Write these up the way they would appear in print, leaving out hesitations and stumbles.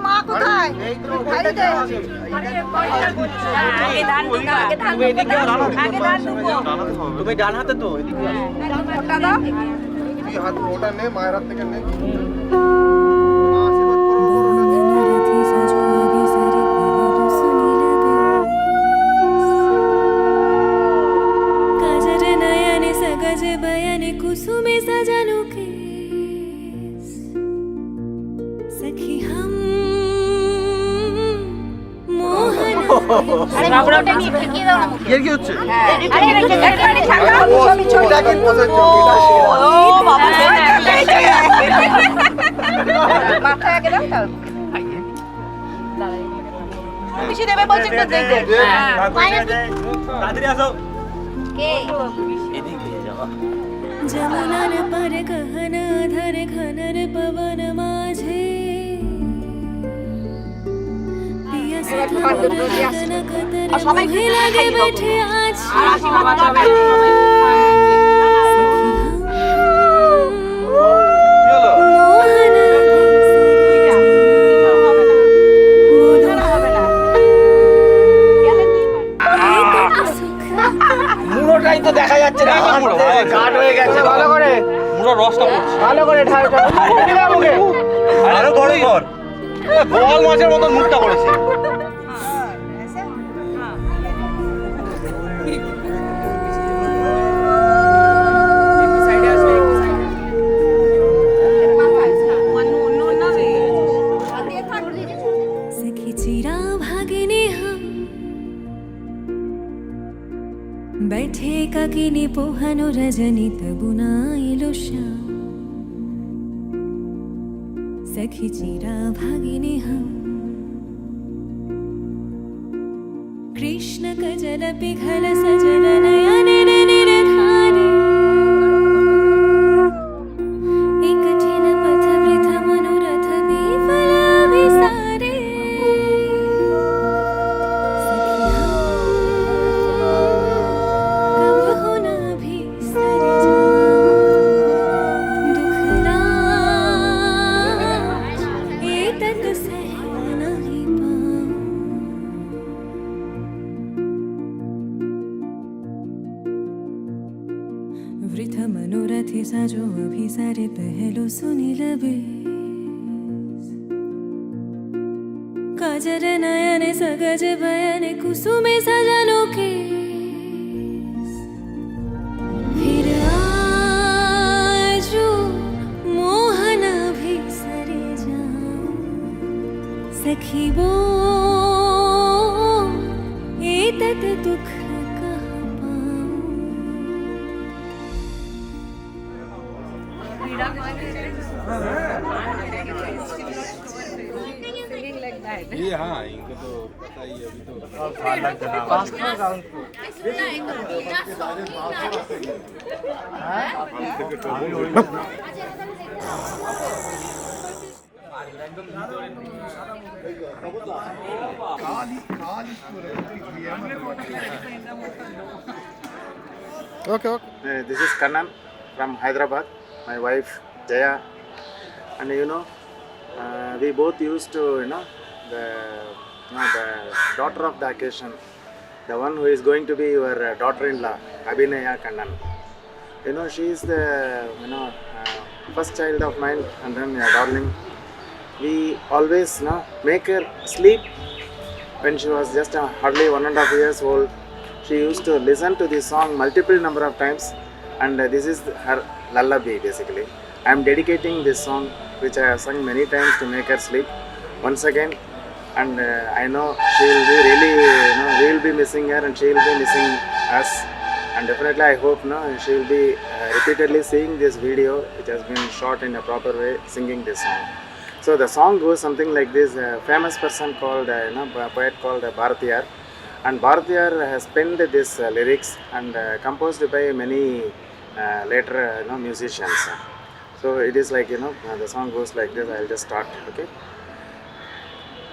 মা কোথায়? খাই দে। আগে ধান দুবো, আগে ধান দুবো। তুমি ডান হাতে তো এদিকে ওটা দাও। তুই হাত ওটা নে, মায়ের হাত থেকে নে। कुसुमे सजानो के सखी हम मोहन আরে মোটা নিয়ে ঠেকিয়ে দাও না মুখে। এর কি হচ্ছে আরে একটুখানি থাকাও, ছবি ছবি। এটা কি পোজের ও চোখ? বাবা, মাথায় আগে দাও তাও। বেশি দেবে বলছেন তো দেই দে। তাড়াতাড়ি আসো কে? এদিকে যাও जमुनार पर गहन धर घनर पवन माझे पिया सधन कतर मोहे लगे बैठे आज মুড়োটাই তো দেখা যাচ্ছে না কাট হয়ে গেছে ভালো করে মুড়ো রসটা পড়ছে ভালো করে ঢালটা দিলা মুখে আরো বড় কর বল মাছের মতন মুখটা করেছে सखी चिरा भागिनी हम बैठे काकिनी पोहानो रजनी तबुना एलो श्याम सखी चिरा भागिनी हम कृष्ण कजल पिघल सजन नयन निर्धारे एक ठिन पथ वृथ मनोरथ विफल विसारे सखी हम कब हो न भी सर दुख लाज एतक सह नहीं पाऊं वृथ मनोरथी साजो अभिसारे पहलो सुनी लबे काजर नयन सगज बयन कुसुमे सजनो के फिर आजो मोहन भी सरे जाऊं सखी वो एतत दुख कहाँ पाऊं ये हाँ, इनको तो पता ही है, अभी तो Okay, okay. This is Kannan from Hyderabad. My wife Jaya, and we both used to the daughter of the occasion, the one who is going to be your daughter-in-law, Abhinaya Kannan. She is the first child of mine, and then darling. We always make her sleep when she was just hardly 1.5 years old. She used to listen to this song multiple number of times, and this is her lullaby basically. I am dedicating this song which I have sung many times to make her sleep once again, and I know she will be really, we will be missing her and she will be missing us, and definitely I hope she will be repeatedly seeing this video which has been shot in a proper way, singing this song. So the song goes something like this. A famous person called, a poet called Bharatiyar, and Bharatiyar has penned this lyrics and composed by many later musicians. So it is like the song goes like this. I'll just start. Okay.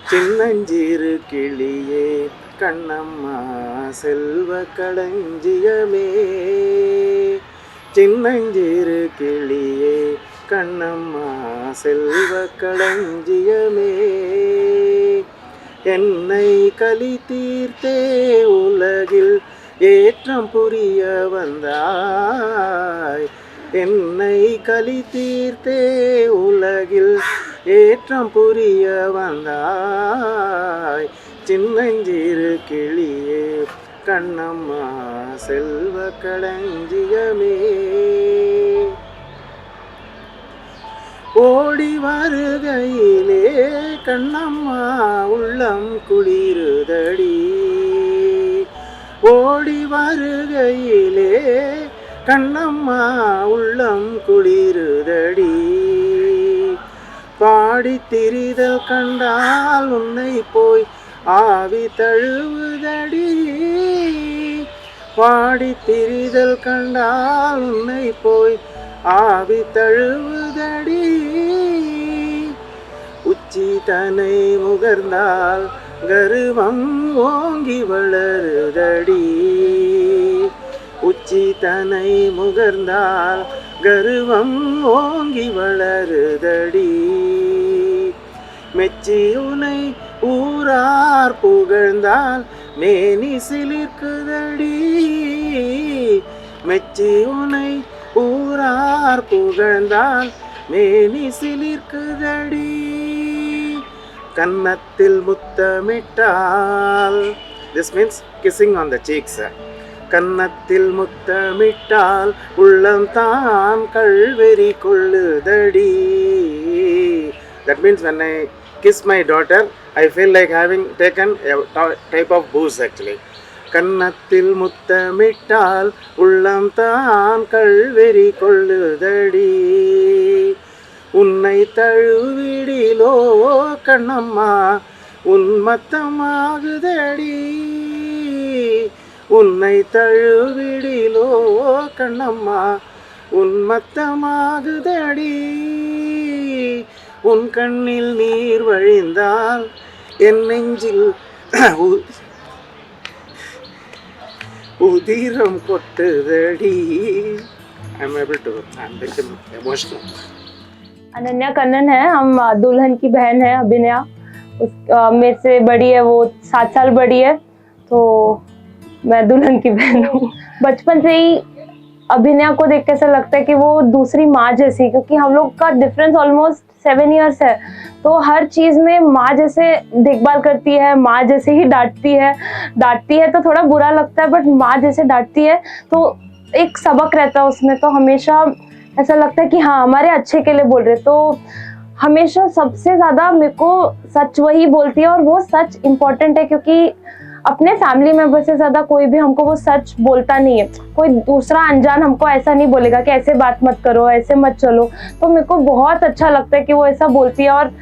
சின்னஞ்சிறு கிளியே கண்ணம்மா செல்வ களஞ்சியமே சின்னஞ்சிறு கிளியே கண்ணம்மா செல்வ களஞ்சியமே என்னை கலி தீர்த்தே உலகில் ஏற்றம் புரிய வந்தாய் என்னை கலி தீர்த்தே உலகில் ஏற்றம் புரிய வந்தாய் சின்னஞ்சிறு கிளியே கண்ணம்மா செல்வ களஞ்சியமே ஓடி வருகையிலே கண்ணம்மா உள்ளம் குளிருதடி ஓடி வருகையிலே கண்ணம்மா உள்ளம் குளிருதடி பாடி திரிதல் கண்டால் உன்னை போய் ஆவி தழுவுதடி பாடி திரிதல் கண்டால் உன்னை போய் ஆவி தழுவுதடி உச்சி தன்னை முகர்ந்தால் கருவம் ஓங்கி வளருதடி உச்சி தன்னை முகர்ந்தால் கருவம் ஓங்கி வளருதடி மெச்சி உனை ஊரார் புகழ்ந்தால் மேனி சிலிர்க்குதடி மெச்சி உனை ஊரார் புகழ்ந்தால் மேனி சிலிர்க்குதடி கன்னத்தில் முத்தமிட்டால் this means kissing on the cheeks கன்னத்தில் முத்தமிட்டால் உள்ளம் தான் கள்வெறி கொள்ளுதடி that means when I kiss my daughter I feel like having taken a type of booze actually கன்னத்தில் முத்தமிட்டால் உள்ளம் தான் கள்வெறி கொள்ளுதடி உன்னை தழுவிடிலோ கண்ணம்மா உன்மத்தமாகுதடி உன்னை தழுவிடிலோ கண்ணம்மா உன்மத்தமாகுதடி உன் கண்ணில் நீர் வழிந்தால் என் நெஞ்சில் உதிரம் கொட்டுதடி I'm able to I'm become emotional. Ananya Kannan है, हम दुल्हन की बहन है अभिनया, मेरे से बड़ी है, वो 7 साल बड़ी है, तो मैं दुल्हन की बहन हूँ। बचपन से ही अभिनया को देख के ऐसा लगता है कि वो दूसरी माँ जैसी, क्योंकि हम लोग का डिफरेंस ऑलमोस्ट 7 इयर्स है, तो हर चीज़ में माँ जैसे देखभाल करती है, माँ जैसे ही डांटती है तो थोड़ा बुरा लगता है, बट माँ जैसे डांटती है तो एक सबक रहता है उसमें, तो हमेशा ऐसा लगता है कि हाँ हमारे अच्छे के लिए बोल रहे। तो हमेशा सबसे ज़्यादा मेरे को सच वही बोलती है, और वो सच इम्पोर्टेंट है, क्योंकि अपने फैमिली मेंबर से ज़्यादा कोई भी हमको वो सच बोलता नहीं है। कोई दूसरा अनजान हमको ऐसा नहीं बोलेगा कि ऐसे बात मत करो, ऐसे मत चलो। तो मेरे को बहुत अच्छा लगता है कि वो ऐसा बोलती है, और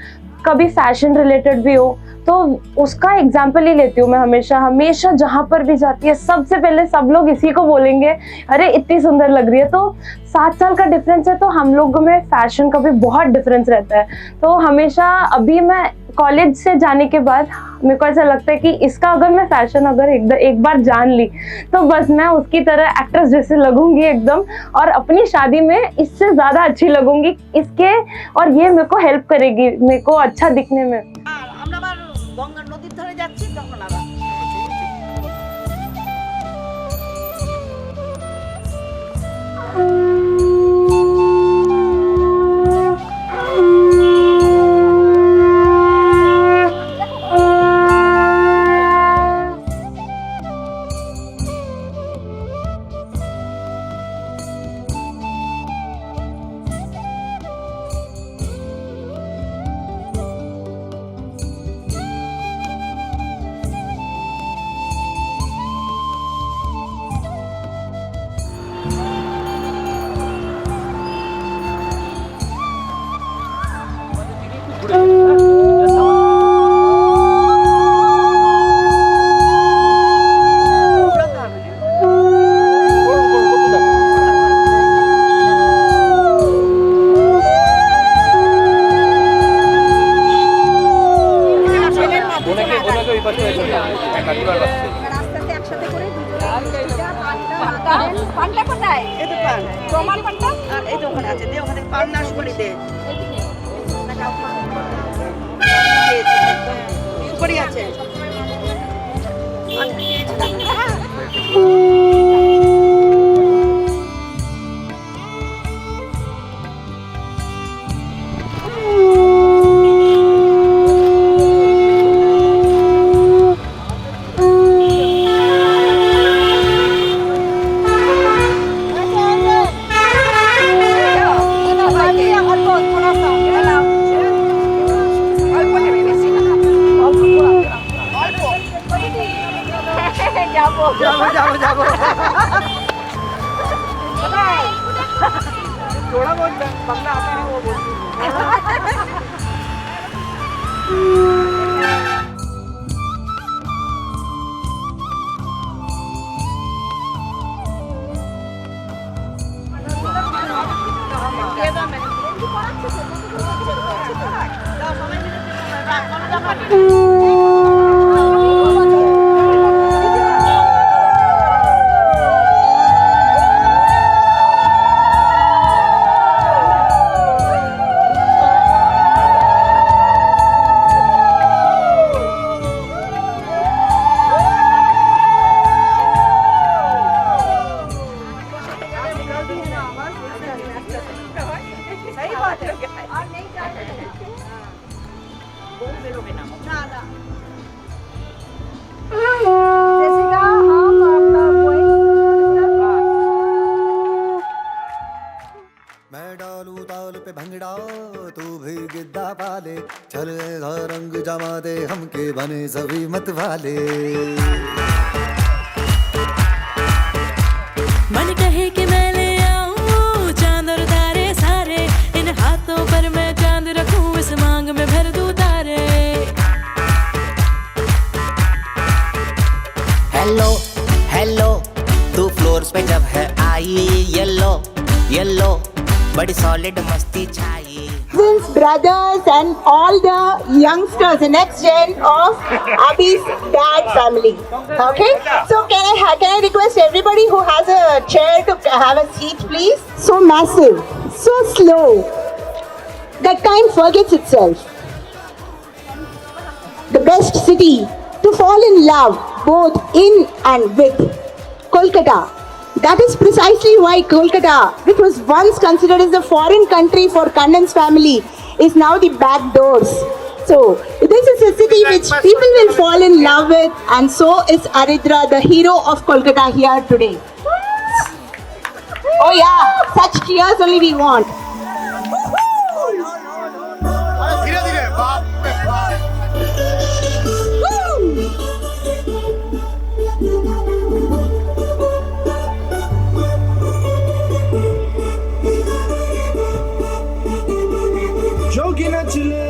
कभी फैशन रिलेटेड भी हो तो उसका एग्जाम्पल ही लेती हूँ मैं हमेशा जहाँ पर भी जाती है सबसे पहले सब लोग इसी को बोलेंगे, अरे इतनी सुंदर लग रही है। तो 7 साल का डिफरेंस है, तो हम लोगों में फैशन का भी बहुत डिफरेंस रहता है। तो हमेशा अभी मैं कॉलेज से जाने के बाद मेरे को ऐसा लगता है कि इसका अगर मैं फैशन अगर एक बार जान ली तो बस मैं उसकी तरह एक्ट्रेस जैसे लगूंगी एकदम, और अपनी शादी में इससे ज़्यादा अच्छी लगूंगी इसके, और ये मेरे को हेल्प करेगी मेरे को अच्छा दिखने में। গঙ্গা নদীর ধারে যাচ্ছি তখন আবার রাস্তাতে একসাথে করে পানটা কোথায়? এই তো পান, প্রমাণ পানটা আর এই তো ওখানে আছে, দিয়ে ওখানে পান্না সুপারিতে সুপারি আছে थोड़ा बहुत बंगला आता है वो सही बात है और नहीं जाते बहुत मिलोगे ना जैसिका हम अपना मैं डालू ताल पे भंगड़ा तू भी गिद्दा पाले चल ऐसा रंग जमा दे हमके बने सभी मत वाले मन कहे कि मैं ले आऊं चांद और तारे सारे इन हाथों पर मैं चांद रखूं इस मांग में भर दूं तारे हेलो हेलो तू फ्लोर्स पे जब है आई येलो येलो बड़ी सॉलिड मस्ती छाई cousins, brothers, and all the youngsters, the next gen of Abhi's dad family. Okay? So can I request everybody who has a chair to have a seat, please? So massive, so slow. That time forgets itself. The best city to fall in love, both in and with Kolkata. That is precisely why Kolkata, which was once considered as a foreign country for Kannan's family, is now the back doors. So, this is a city which people will fall in love with, and so is Aridra, the hero of Kolkata here today. Oh yeah, such cheers only we want. जोगी नचले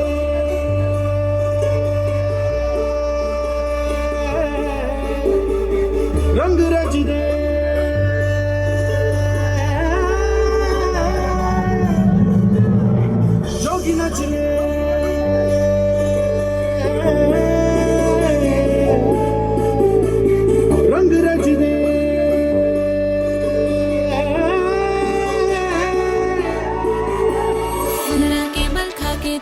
रंग रच दे जोगी नचले रंग रच दे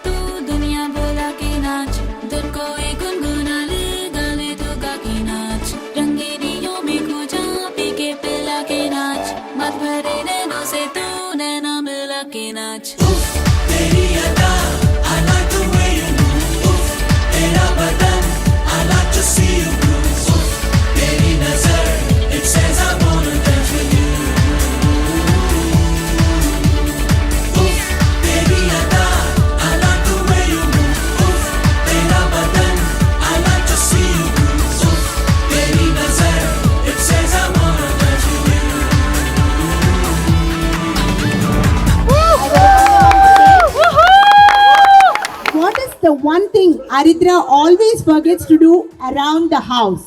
तू दुनिया बोला के नाच धुन को एक गुनगुना ले गाने तो गा के नाच रंगीनियों में खो जा पी के पिला के नाच मत भरे नैनों से तू नैना मिला के नाच तेरी अदा I like the way you move तेरा बदन I like to see you move तेरी नजर it says I wanna dance with you तेरी अदा The one thing Aridra always forgets to do around the house.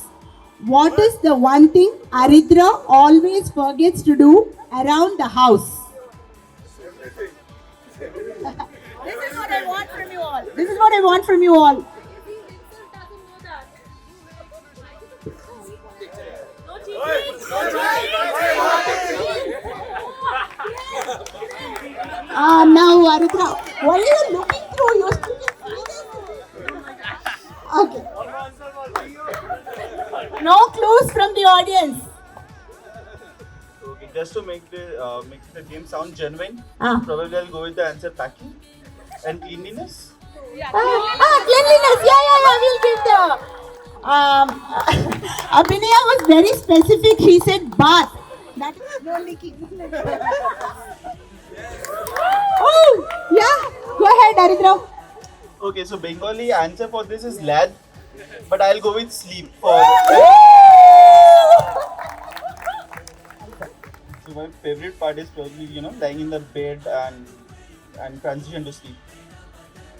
What is the one thing Aridra always forgets to do around the house? This is what I want from you all. This is what I want from you all. No cheating. Now, Aritra, what are you looking through? You're speaking seriously. Okay. No clues from the audience. Okay, just to make the game sound genuine, Ah. probably I'll go with the answer packing and cleanliness. Cleanliness. Yeah. We'll give the. Abhinaya was very specific. She said bath. That is no leaking. Oh, yeah. Go ahead, Aritra. Okay, so Bengali answer for this is lad, but I'll go with sleep for. So my favorite part is probably lying in the bed and transition to sleep.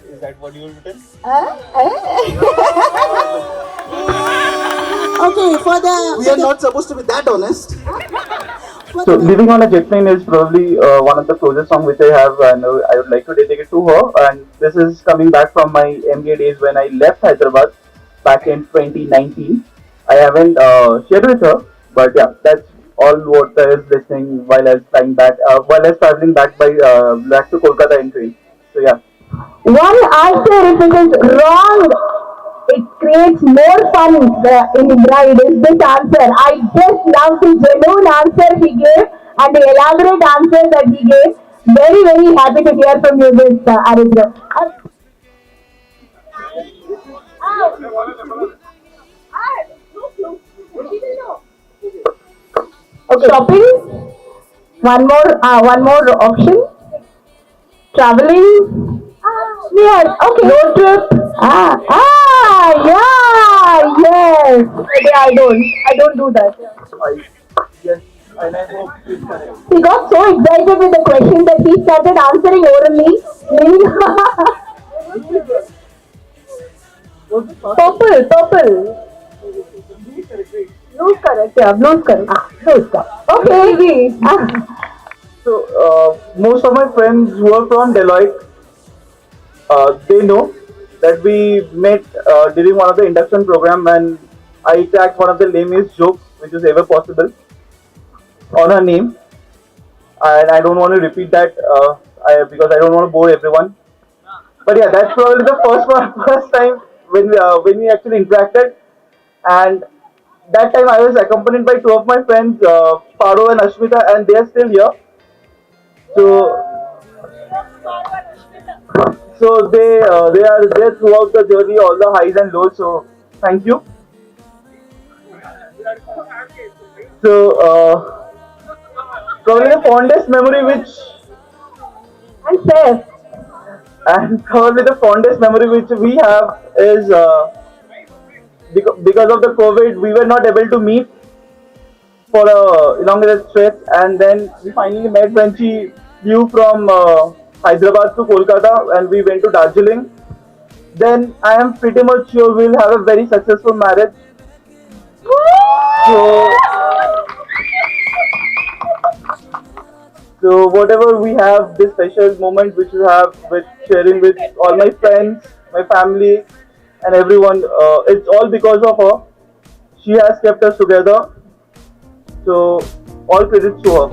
Is that what you will tell? Okay, for the. We are not supposed to be that honest. So living on a jet plane is probably one of the closest songs which I have, and I would like to dedicate to her. And this is coming back from my MBA days when I left Hyderabad back in 2019. I haven't shared with her, but yeah, that's all what I was listening while I was traveling back back to Kolkata in train. So yeah. One answer, if it is wrong, it creates more fun in bride is this answer. I just love the genuine answer he gave and the elaborate answer that he gave. Very, very happy to hear from you this, Aritra. Okay. Shopping. One more option. Traveling. Yes. Okay. Road trip. Yeah. Yes. Okay, I don't do that. Yes, and I hope it's correct. He got so excited with the question that he started answering orally. Purple. Blue's correct. Yeah, blue's correct. Blue's correct. Okay. So most of my friends who are from Deloitte, they know that we met during one of the induction program, and I tagged one of the lamest jokes which is ever possible on her name, and I don't want to repeat that because I don't want to bore everyone. But yeah, that's probably the first time when we actually interacted, and that time I was accompanied by two of my friends, Paro and Ashmita, and they are still here. So they are there throughout the journey, all the highs and lows. So thank you. So probably the fondest memory which we have is because of the COVID, we were not able to meet for a elongated stretch, and then we finally met when she flew from Hyderabad to Kolkata and we went to Darjeeling. Then I am pretty much sure we'll have a very successful marriage. So whatever we have, this special moment which we have with sharing with all my friends, my family and everyone, it's all because of her. She has kept us together. So all credits to her.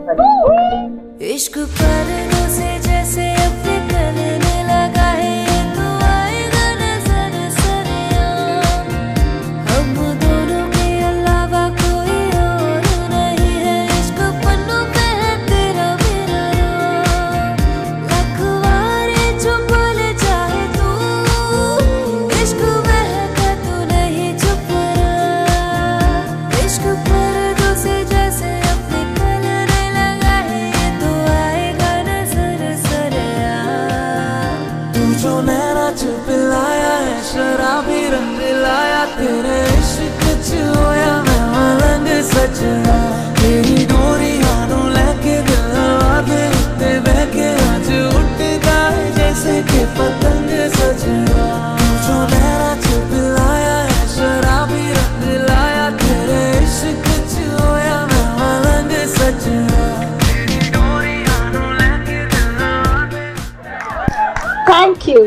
Thank you. इश्क पर्दों से जैसे अब निकलने लगा है तो आएगा नजर सरेआम हम दोनों के अलावा कोई और नहीं है इश्क पन्नों पे है तेरा मेरा नाम लखवारे चुप ले जाए तू इश्क महका तू नहीं चुप रहा इश्क पर्दों से जैसे अब निकलने लगा है तो आएगा नजर सरेआम तू जो नैना चुपिलाया है शराबी रंग लाया तेरे इश्क च होया मैं मलंग सजना तेरी डोरी हाथों लेके दिल आधे उत्ते बहके आज उठता है जैसे कि पतंग सजना तू जो नैना चुपिलाया है शराबी रंग लाया तेरे इश्क च होया मैं मलंग सजना तेरी डोरी हाथों लेके दिल आधे Thank you.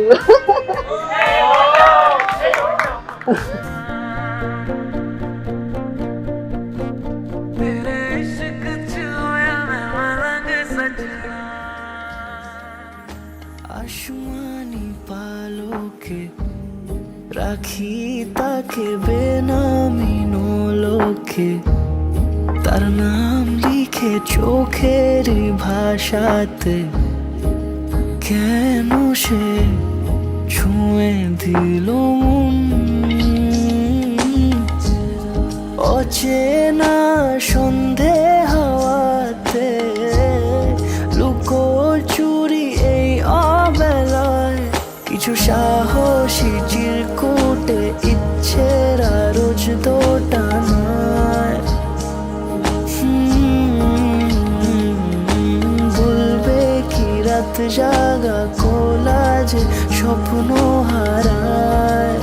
तेरे इश्क च होया मैं मलंग सजना आसमानी पालोके রাখি তাকে বেনামি লোকে তার নাম লিখে চোখের ভাষাতে কেন সে ছুঁয়ে দিল অচেনা সন্ধে হাওয়াতে লুকো চুরি এই অবেলায় কিছু সাহসী চিরকুটে ইচ্ছেরা রোজ দোটানায় বলবে কি রাত জাগা কোলাজে স্বপ্ন হারায়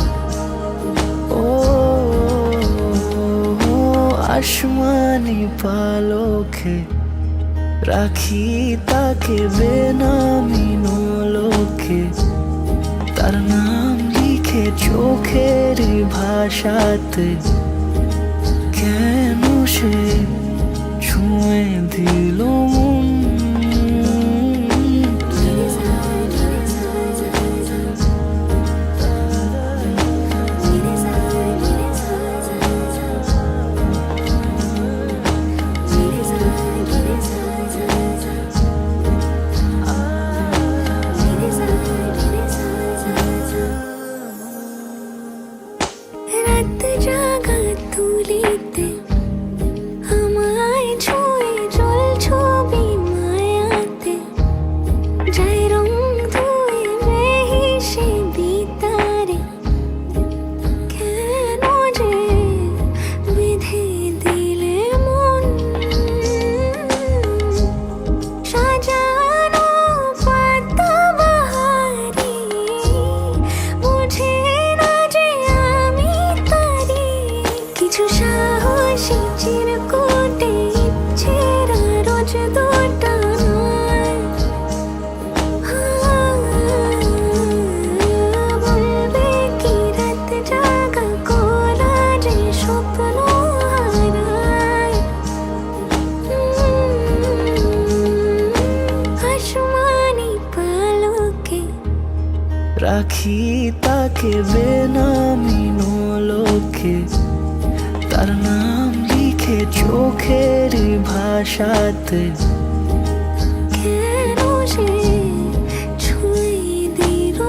ও আসমানি পালকে রাখি তাকে বেনামি লোকে তার নাম লিখে চোখের ভাষাতে কেন সে ছুঁয়ে দিল রাখি তাকে বেনামি লোকে তার নাম লিখে চোখের ভাষাতে কেন সে ছুঁয়ে দিল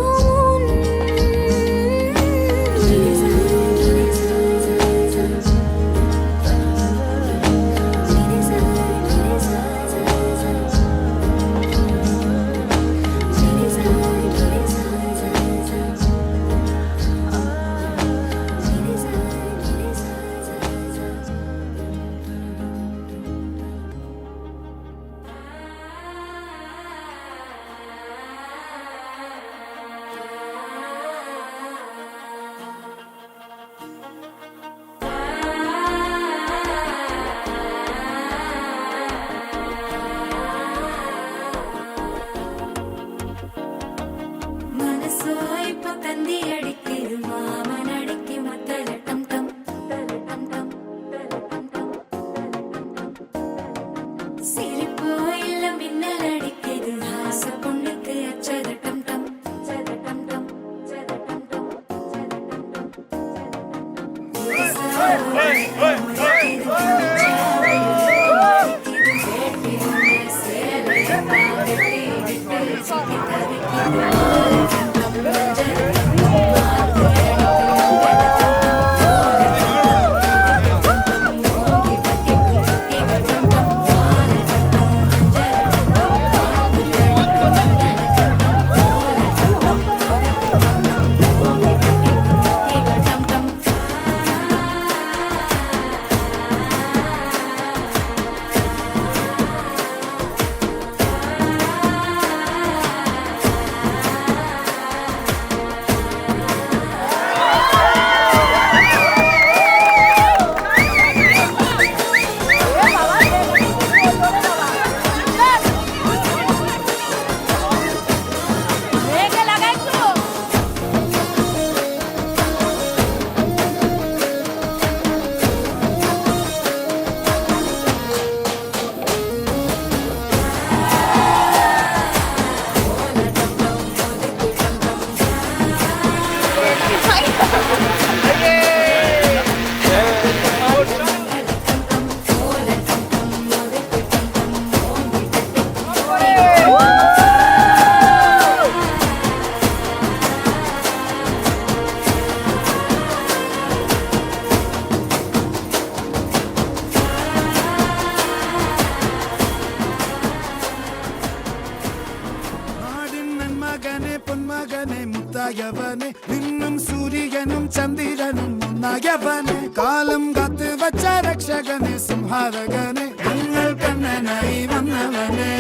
പൊന്മകനെ പൊന്മകനെ മുത്തായവനെ നിന്നും സൂര്യനും ചന്ദ്രനും ഒന്നായവനെ കാലം കാത്ത് വച്ച രക്ഷകനെ സംഹാരകനെ ഞങ്ങൾ കണ്ണനായി വന്നവനെ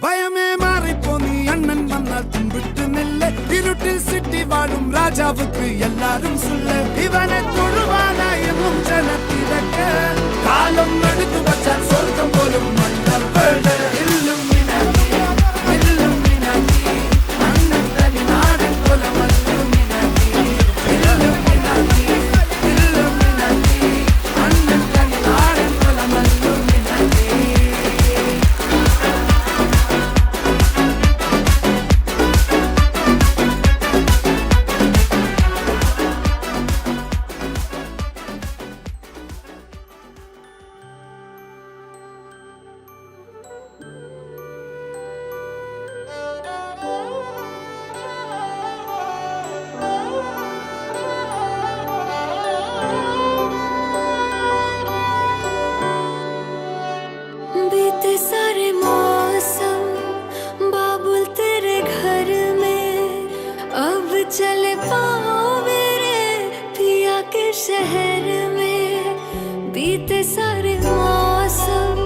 ഭയമേ മാറിപ്പോ നീ അണ്ണൻ വന്നാൽ തുമ്പിട്ടുന്നില്ല ഇരുട്ടിൽ സിറ്റി വാഴും രാജാവുക്ക് എല്ലാരും സുല്ല ഇവനെ തൊഴുവാനായി എന്നും ജനത്തിരക്ക് കാലം എടുത്തു വച്ചാൽ സ്വർഗം പോലും മണ്ണപ്പേട് बीते सारे मौसम बाबुल तेरे घर में अब चले पाओ मेरे पिया के शहर में बीते सारे मौसम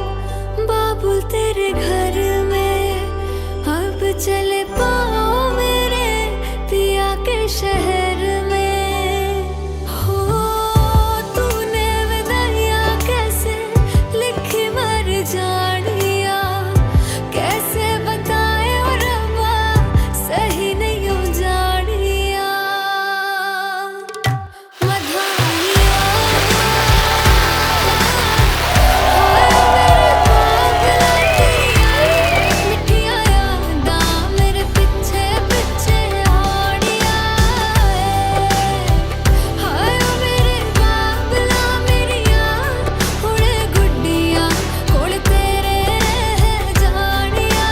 बाबुल तेरे घर में अब चले पाओ मेरे पिया के शहर में हो तूने विदाइयां कैसे लिखी मर जानिया कैसे बताए और अम्मा सही नहीं हो जानिया मधानिया मिठिया यादा मेरे पीछे पीछे आड़िया हाय मेरे बाबला मेरिया हुड़े गुड्डिया कोल तेरे जानिया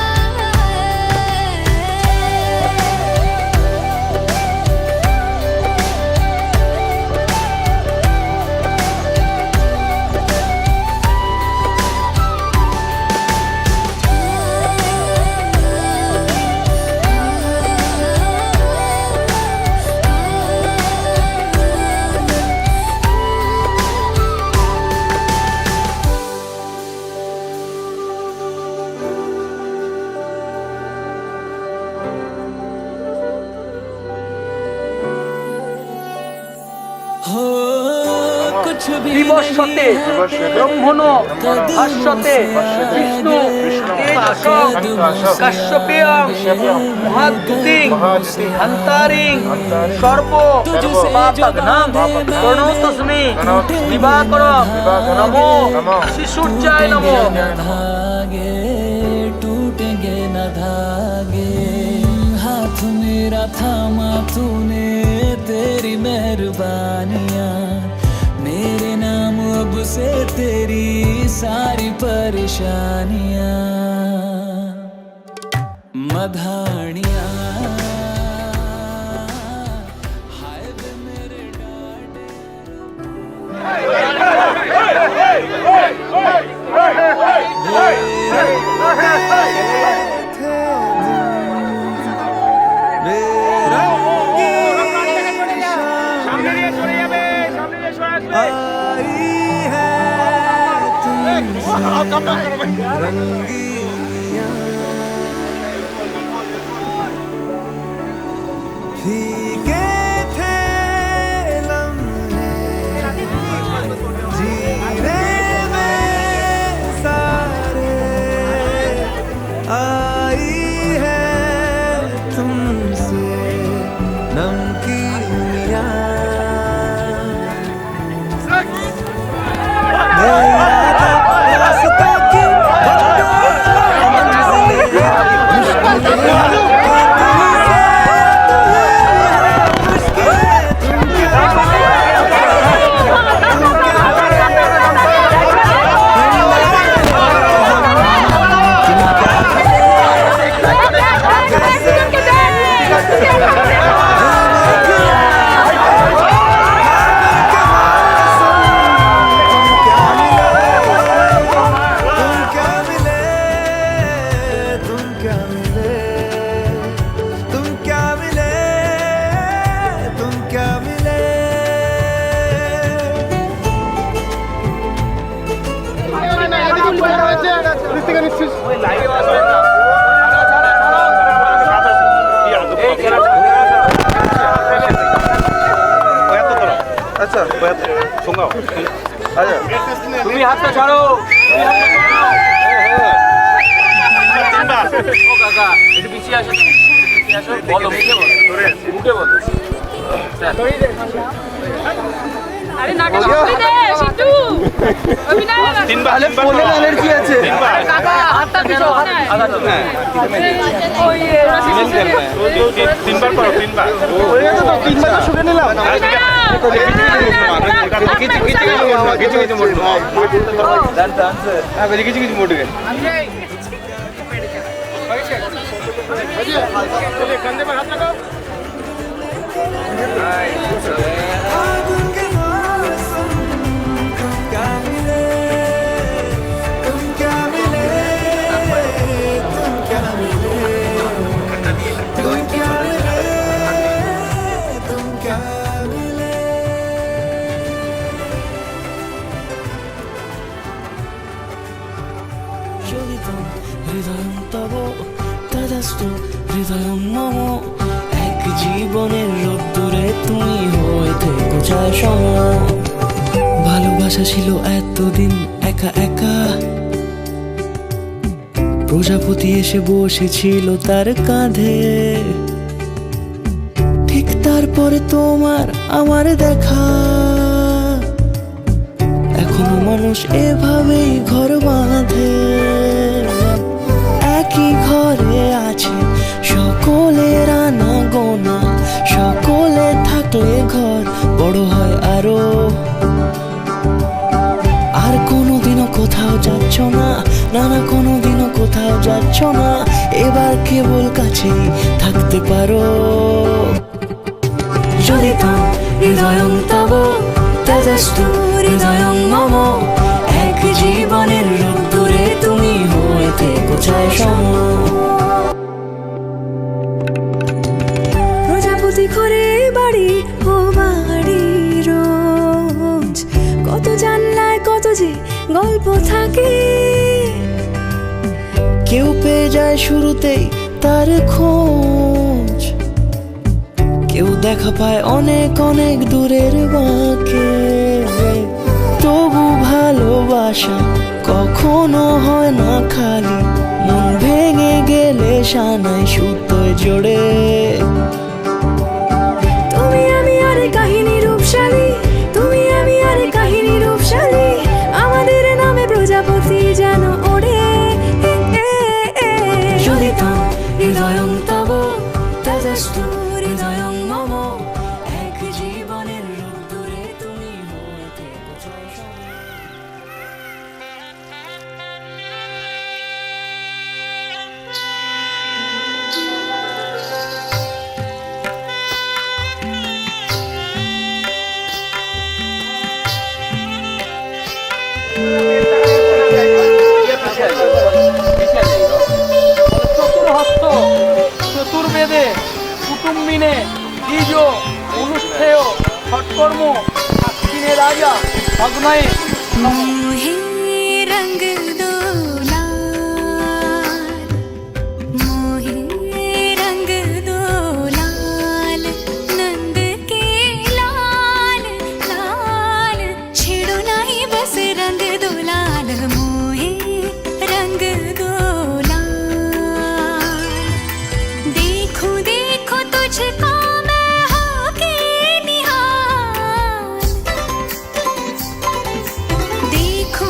हो कुछ भी দিবসতে ব্রহ্মণ ভাস্বতে বিষ্ণু তেজসং কাশ্যপেয়ং মহাদ্যুতিং হন্তারিং সর্ব পাপঘ্নাং প্রণতস্মি দিবাকরং নমো শিশুর্যায় নমো धागे टूटेंगे न धागे हाथ मेरा थामा तूने तेरी मेहरबानियां मेरे नाम अब से तेरी सारी परेशानियां मधानियां हाय वे मेरे डांडे फीके थे लम्हे जीने में सारे आई है तुमसे नमकीनियाँ तुम क्या मिले আচ্ছা শোনাও আচ্ছা তুমি হাতটা ছাড়ো ও কাকা একটু পিছিয়ে আসো বলো মুখে বলো अरे नाटक अभी दे सिद्धू अभी ना তিনবার পোলে অ্যালার্জি আছে काका हाथ पीछे ओ ये তিনবার করো তিনবার তিনবার তো শুনে নিলাম কিছু কিছু মোট কিছু কিছু মোট হৃদয়ম তব তদস্ত হৃদয়ম মম এক জীবনের রোদ্দুরে তুমি হয়ে থেকো চায় সম ভালোবাসা ছিল এতদিন একা একা প্রজাপতি এসে বসেছিল তার কাঁধে ঠিক তারপরে তোমার আমার দেখা এখনো মানুষ এভাবেই ঘর বাঁধে একই ঘরে আছে সকলের আনা গোনা সকলে থাকলে ঘর বড় হয় আরো আর কোনোদিনও কোথাও যাচ্ছ না নানা কোনোদিনও কোথাও যাচ্ছ না এবার কেবল কাছেই থাকতে পারো যদি তো হৃদয়ং তব তেজস্তু হৃদয়ং মম এক জীবনের রোদ্দুরে তুমি হয়ে থেকো চায় সম প্রজাপতি ঘরে বাড়ি ও বাড়ি রোজ কত জানলায় কত যে গল্প থাকে কেউ পেয়ে যায় শুরুতেই তার খোঁজ কেউ দেখা পায় অনেক অনেক দূরের বাঁকে তবু ভালোবাসা কখনো হয় না খালি মন ভেঙে গেলে সানাই সুতোয় জোড়ে তুমি আমি আর কাহিনী রূপশালী তুমি আমি আর কাহিনী রূপশালী আমাদের নামে প্রজাপতি যেন ওড়ে যদি তো হৃদয়ং তব তেজস্তু হৃদয়ং মম এক জীবনের রোদ্দুরে তুমি হয়ে থেকো চায় সম চতুর্হস্ত চতুর্বেদে কুটুম্বিনে দ্বিজ অনুষ্ঠেয় ষটকর্ম আশ্বিনে রাজা অগ্নয়ে मोहे रंग दो लाल मोहे रंग दो लाल नंद के लाल लाल छेड़ो नहीं बस रंग दो लाल मोहे रंग दो लाल देखो देखो तुझको मैं होके निहाल देखो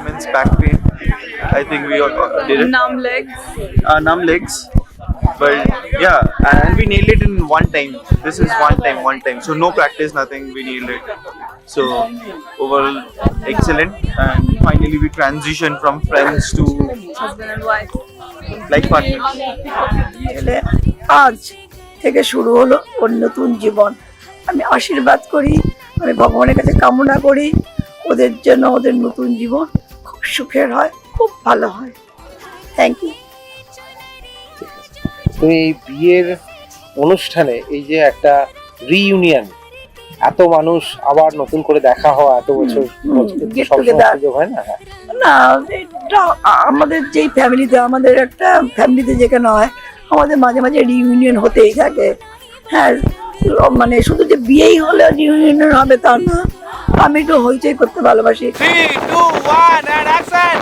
means back pain. I think we all did it. Numb legs. Numb legs. But yeah, and we nailed it in one time. This is one time. So no practice, nothing. We nailed it. So overall, excellent. And finally, we transitioned from friends to Husband and wife. like partners. আজ থেকে শুরু হলো ওর নতুন জীবন। আমি আশীর্বাদ করি, আমি ভগবানের কাছে কামনা করি ওদের জন্য ওদের নতুন জীবন খুব সুখের হয়, খুব ভালো হয়। Thank you. তো এই বিয়ের অনুষ্ঠানে এই যে একটা রিইউনিয়ন, এত মানুষ আবার নতুন করে দেখা হওয়া, এত বছর get সবসময় together। সুযোগ হয় না? না, এটা আমাদের যেই ফ্যামিলিতে, আমাদের একটা ফ্যামিলিতে যেখানে হয়, আমাদের মাঝে মাঝে রিইউনিয়ন হতেই থাকে। হ্যাঁ, মানে শুধু যে বিয়েই হলে রিইউনিয়ন হবে তা না, আমি একটু হইচই করতে ভালোবাসি। 3, 2, 1 and action!